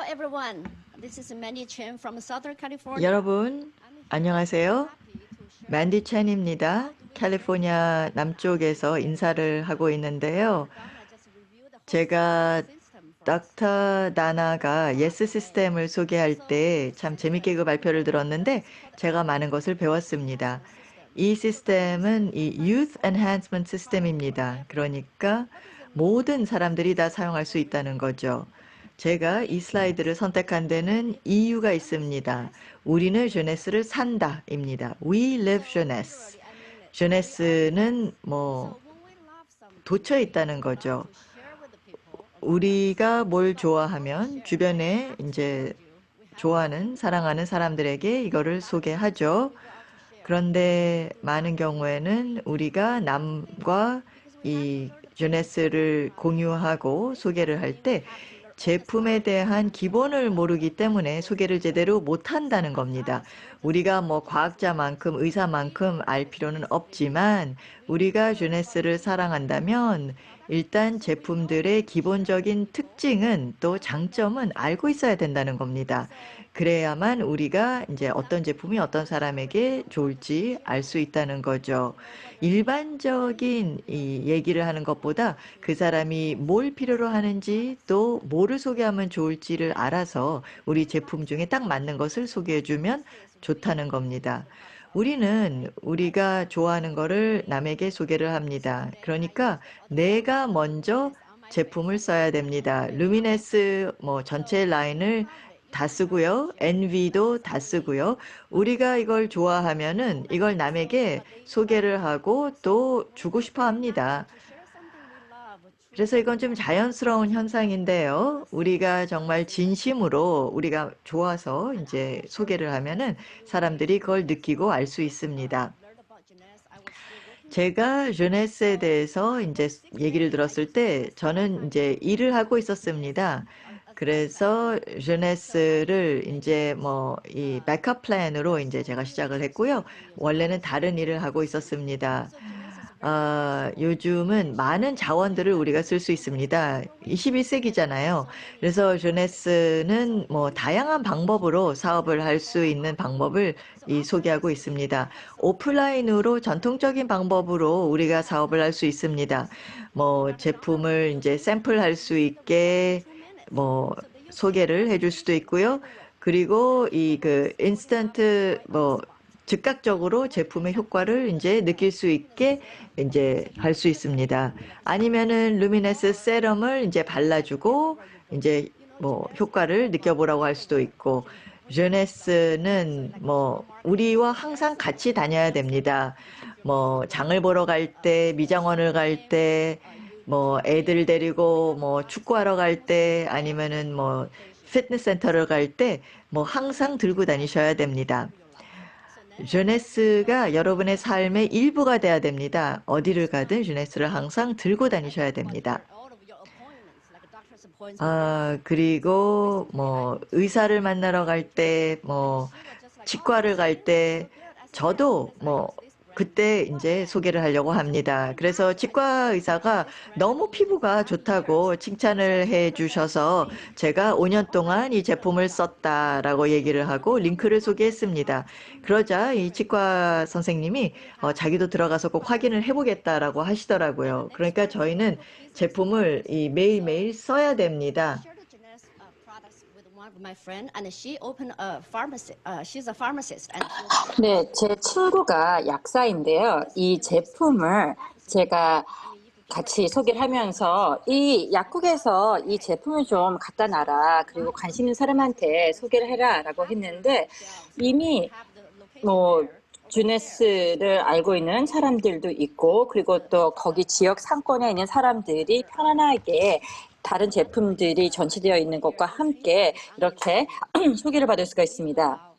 everyone. This is Mandy Chen from Southern California. 여러분, 안녕하세요. 맨디 첸입니다. 캘리포니아 남쪽에서 인사를 하고 있는데요. 제가 닥터 나나가 예스 시스템을 소개할 때 참 재밌게 그 발표를 들었는데 제가 많은 것을 배웠습니다. 이 시스템은 이 Youth Enhancement 시스템입니다. 그러니까 모든 사람들이 다 사용할 수 있다는 거죠. 제가 이 슬라이드를 선택한 데는 이유가 있습니다. 우리는 ژ네스를 산다입니다. We live jeunesse. ژ네스는 돋쳐 있다는 거죠. 우리가 뭘 좋아하면 주변에 이제 좋아하는, 사랑하는 사람들에게 이거를 소개하죠. 그런데 많은 경우에는 우리가 남과 이 ژ네스를 공유하고 소개를 할 때 제품에 대한 기본을 모르기 때문에 소개를 제대로 못한다는 겁니다. 우리가 과학자만큼 의사만큼 알 필요는 없지만 우리가 ژ네스를 사랑한다면 일단 제품들의 기본적인 특징은 또 장점은 알고 있어야 된다는 겁니다. 그래야만 우리가 이제 어떤 제품이 어떤 사람에게 좋을지 알 수 있다는 거죠. 일반적인 이 얘기를 하는 것보다 그 사람이 뭘 필요로 하는지 또 뭐를 소개하면 좋을지를 알아서 우리 제품 중에 딱 맞는 것을 소개해주면 좋다는 겁니다. 우리는 우리가 좋아하는 거를 남에게 소개를 합니다. 그러니까 내가 먼저 제품을 써야 됩니다. 루미네스 전체 라인을 다 쓰고요. NV도 다 쓰고요. 우리가 이걸 좋아하면은 이걸 남에게 소개를 하고 또 주고 싶어 합니다. 그래서 이건 좀 자연스러운 현상인데요. 우리가 정말 진심으로 우리가 좋아서 이제 소개를 하면은 사람들이 그걸 느끼고 알 수 있습니다. 제가 ژ네스에 대해서 이제 얘기를 들었을 때 저는 이제 일을 하고 있었습니다. 그래서 ژ네스를 이제 이 백업 플랜으로 이제 제가 시작을 했고요. 원래는 다른 일을 하고 있었습니다. 요즘은 많은 자원들을 우리가 쓸 수 있습니다. 21세기잖아요. 그래서 ژ네스는 다양한 방법으로 사업을 할 수 있는 방법을 소개하고 있습니다. 오프라인으로 전통적인 방법으로 우리가 사업을 할 수 있습니다. 제품을 이제 샘플할 수 있게 소개를 해줄 수도 있고요. 그리고 인스턴트 즉각적으로 제품의 효과를 이제 느낄 수 있게 이제 할 수 있습니다. 아니면은 루미네스 세럼을 이제 발라주고 이제 효과를 느껴보라고 할 수도 있고, ژ네스는 우리와 항상 같이 다녀야 됩니다. 장을 보러 갈 때, 미장원을 갈 때, 애들 데리고 축구하러 갈 때, 아니면은 피트니스 센터를 갈 때 항상 들고 다니셔야 됩니다. ژ네스가 여러분의 삶의 일부가 돼야 됩니다. 어디를 가든 ژ네스를 항상 들고 다니셔야 됩니다. 그리고 의사를 만나러 갈 때, 치과를 갈 때, 저도 그때 이제 소개를 하려고 합니다. 그래서 치과 의사가 너무 피부가 좋다고 칭찬을 해 주셔서 제가 5년 동안 이 제품을 썼다라고 얘기를 하고 링크를 소개했습니다. 그러자 이 치과 선생님이 자기도 들어가서 꼭 확인을 해보겠다라고 하시더라고요. 그러니까 저희는 제품을 매일매일 써야 됩니다. 네, 제 친구가 약사인데요. 이 제품을 제가 같이 소개를 하면서 이 약국에서 이 제품을 좀 갖다 놔라. 그리고 관심 있는 사람한테 소개를 해라. 라고 했는데 이미 ژ네스를 알고 있는 사람들도 있고 그리고 또 거기 지역 상권에 있는 사람들이 편안하게 다른 제품들이 전시되어 있는 것과 함께 이렇게 소개를 받을 수가 있습니다.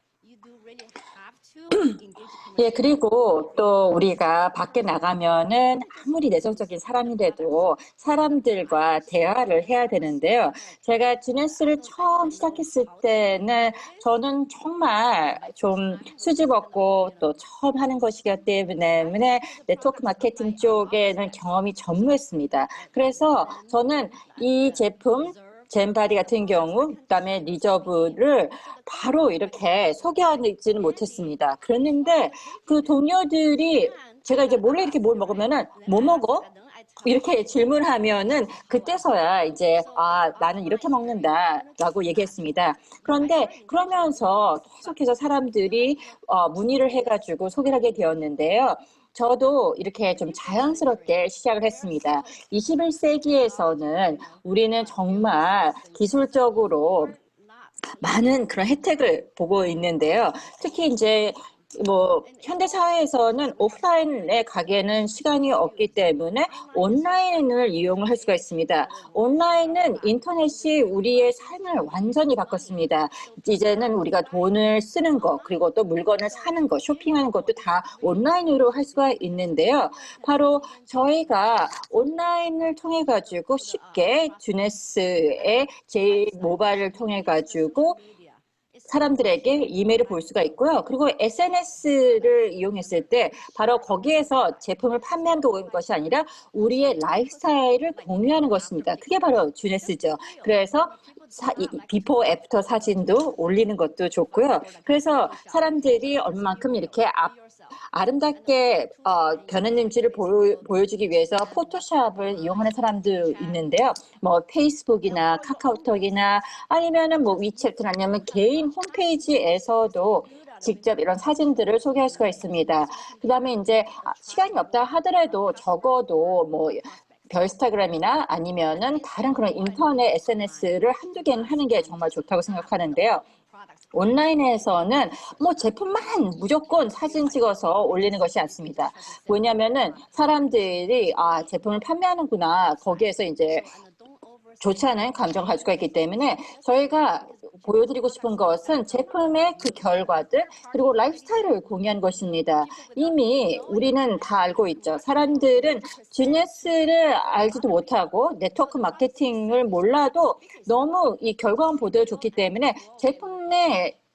예, 그리고 또 우리가 밖에 나가면은 아무리 내성적인 사람이라도 사람들과 대화를 해야 되는데요. 제가 ژ네스를 처음 시작했을 때는 저는 정말 좀 수줍었고 또 처음 하는 것이기 때문에 네트워크 마케팅 쪽에는 경험이 전무했습니다. 그래서 저는 이 제품 젠바디 같은 경우, 그다음에 리저브를 바로 이렇게 소개하지는 못했습니다. 그랬는데 그 동료들이 제가 이제 몰래 이렇게 뭘 먹으면은 뭐 먹어? 이렇게 질문하면은 그때서야 이제 나는 이렇게 먹는다라고 얘기했습니다. 그런데 그러면서 계속해서 사람들이 문의를 해가지고 소개를 하게 되었는데요. 저도 이렇게 좀 자연스럽게 시작을 했습니다. 21세기에서는 우리는 정말 기술적으로 많은 그런 혜택을 보고 있는데요. 특히 이제 현대 사회에서는 오프라인에 가기에는 시간이 없기 때문에 온라인을 이용을 할 수가 있습니다. 온라인은 인터넷이 우리의 삶을 완전히 바꿨습니다. 이제는 우리가 돈을 쓰는 것, 그리고 또 물건을 사는 것, 쇼핑하는 것도 다 온라인으로 할 수가 있는데요. 바로 저희가 온라인을 통해 가지고 쉽게 주네스의 제 모바일을 통해 가지고 사람들에게 이메일을 볼 수가 있고요. 그리고 SNS를 이용했을 때 바로 거기에서 제품을 판매하는 것이 아니라 우리의 라이프스타일을 공유하는 것입니다. 그게 바로 주네스죠. 그래서 비포 애프터 사진도 올리는 것도 좋고요. 그래서 사람들이 얼마만큼 이렇게 아름답게 변했는지를 보여주기 위해서 포토샵을 이용하는 사람도 있는데요. 페이스북이나 카카오톡이나 아니면은 위챗 아니면 개인 홈페이지에서도 직접 이런 사진들을 소개할 수가 있습니다. 그다음에 이제 시간이 없다 하더라도 적어도 별스타그램이나 아니면은 다른 그런 인터넷 SNS를 한두 개는 하는 게 정말 좋다고 생각하는데요. 온라인에서는 제품만 무조건 사진 찍어서 올리는 것이 않습니다. 왜냐하면은 사람들이 제품을 판매하는구나, 거기에서 이제 좋지 않은 감정을 가지고 있기 때문에 저희가 보여드리고 싶은 것은 제품의 그 결과들 그리고 라이프스타일을 공유한 것입니다. 이미 우리는 다 알고 있죠. 사람들은 주네스를 알지도 못하고 네트워크 마케팅을 몰라도 너무 이 결과만 보도 좋기 때문에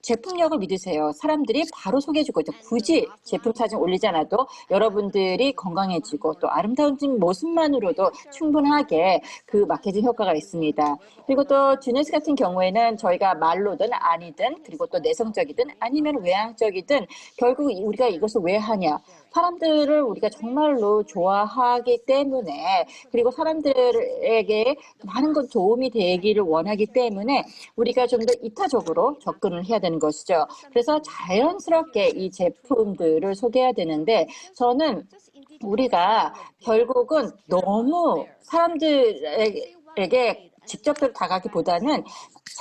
제품력을 믿으세요. 사람들이 바로 소개해주고 있죠. 굳이 제품 사진 올리지 않아도 여러분들이 건강해지고 또 아름다운 모습만으로도 충분하게 그 마케팅 효과가 있습니다. 그리고 또 주네스 같은 경우에는 저희가 말로든 아니든 그리고 또 내성적이든 아니면 외향적이든 결국 우리가 이것을 왜 하냐. 사람들을 우리가 정말로 좋아하기 때문에 그리고 사람들에게 많은 것 도움이 되기를 원하기 때문에 우리가 좀 더 이타적으로 접근을 해야 되는 것이죠. 그래서 자연스럽게 이 제품들을 소개해야 되는데 저는 우리가 결국은 너무 사람들에게 직접적으로 다가가기보다는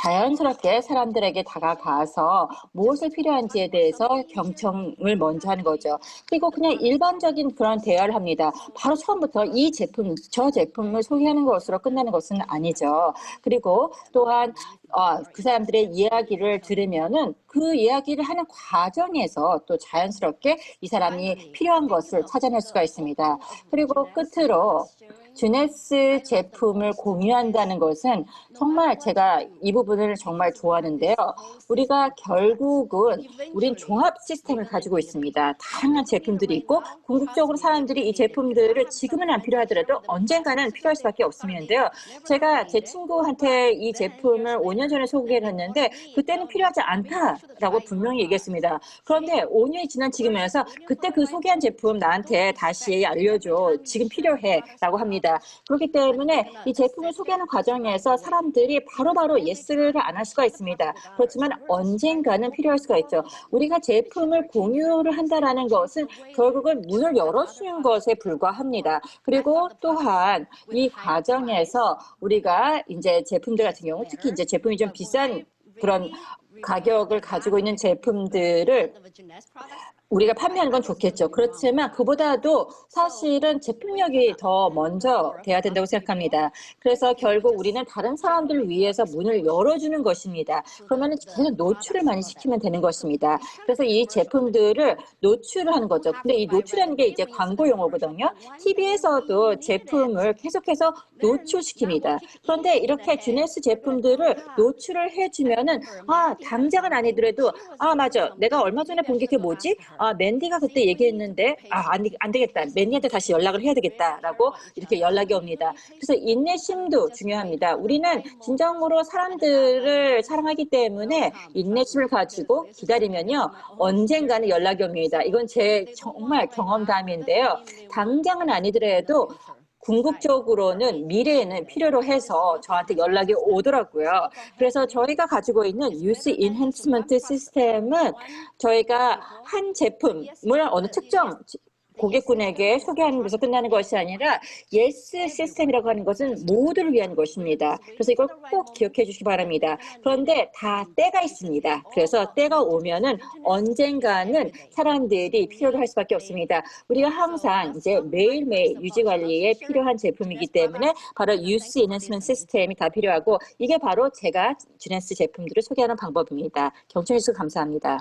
자연스럽게 사람들에게 다가가서 무엇을 필요한지에 대해서 경청을 먼저 하는 거죠. 그리고 그냥 일반적인 그런 대화를 합니다. 바로 처음부터 이 제품, 저 제품을 소개하는 것으로 끝나는 것은 아니죠. 그리고 또한 그 사람들의 이야기를 들으면은 그 이야기를 하는 과정에서 또 자연스럽게 이 사람이 필요한 것을 찾아낼 수가 있습니다. 그리고 끝으로 주네스 제품을 공유한다는 것은 정말 제가 이 부분을 정말 좋아하는데요. 우리가 결국은 우린 종합 시스템을 가지고 있습니다. 다양한 제품들이 있고 궁극적으로 사람들이 이 제품들을 지금은 안 필요하더라도 언젠가는 필요할 수밖에 없으면데요. 제가 제 친구한테 이 제품을 5년 전에 소개를 했는데 그때는 필요하지 않다라고 분명히 얘기했습니다. 그런데 5년이 지난 지금에서 그때 그 소개한 제품 나한테 다시 알려줘. 지금 필요해 라고 합니다. 그렇기 때문에 이 제품을 소개하는 과정에서 사람들이 바로바로 예스를 안 할 수가 있습니다. 그렇지만 언젠가는 필요할 수가 있죠. 우리가 제품을 공유를 한다라는 것은 결국은 문을 열어주는 것에 불과합니다. 그리고 또한 이 과정에서 우리가 이제 제품들 같은 경우 특히 이제 제품이 좀 비싼 그런 가격을 가지고 있는 제품들을 우리가 판매하는 건 좋겠죠. 그렇지만 그보다도 사실은 제품력이 더 먼저 돼야 된다고 생각합니다. 그래서 결국 우리는 다른 사람들을 위해서 문을 열어주는 것입니다. 그러면 계속 노출을 많이 시키면 되는 것입니다. 그래서 이 제품들을 노출을 하는 거죠. 근데 이 노출하는 게 이제 광고 용어거든요. TV에서도 제품을 계속해서 노출시킵니다. 그런데 이렇게 주네스 제품들을 노출을 해주면은 당장은 아니더라도 맞아. 내가 얼마 전에 본 게 그게 뭐지? 맨디가 그때 얘기했는데, 안 되겠다. 맨디한테 다시 연락을 해야 되겠다라고 이렇게 연락이 옵니다. 그래서 인내심도 중요합니다. 우리는 진정으로 사람들을 사랑하기 때문에 인내심을 가지고 기다리면요, 언젠가는 연락이 옵니다. 이건 제 정말 경험담인데요. 당장은 아니더라도 궁극적으로는 미래에는 필요로 해서 저한테 연락이 오더라고요. 그래서 저희가 가지고 있는 유스 인핸스먼트 시스템은 저희가 한 제품을 어느 특정 고객군에게 소개하는 데서 끝나는 것이 아니라 예스 시스템이라고 하는 것은 모두를 위한 것입니다. 그래서 이걸 꼭 기억해 주시기 바랍니다. 그런데 다 때가 있습니다. 그래서 때가 오면은 언젠가는 사람들이 필요로 할 수밖에 없습니다. 우리가 항상 이제 매일매일 유지 관리에 필요한 제품이기 때문에 바로 유스 인핸스먼트 시스템이 다 필요하고, 이게 바로 제가 주네스 제품들을 소개하는 방법입니다. 경청해 주셔서 감사합니다.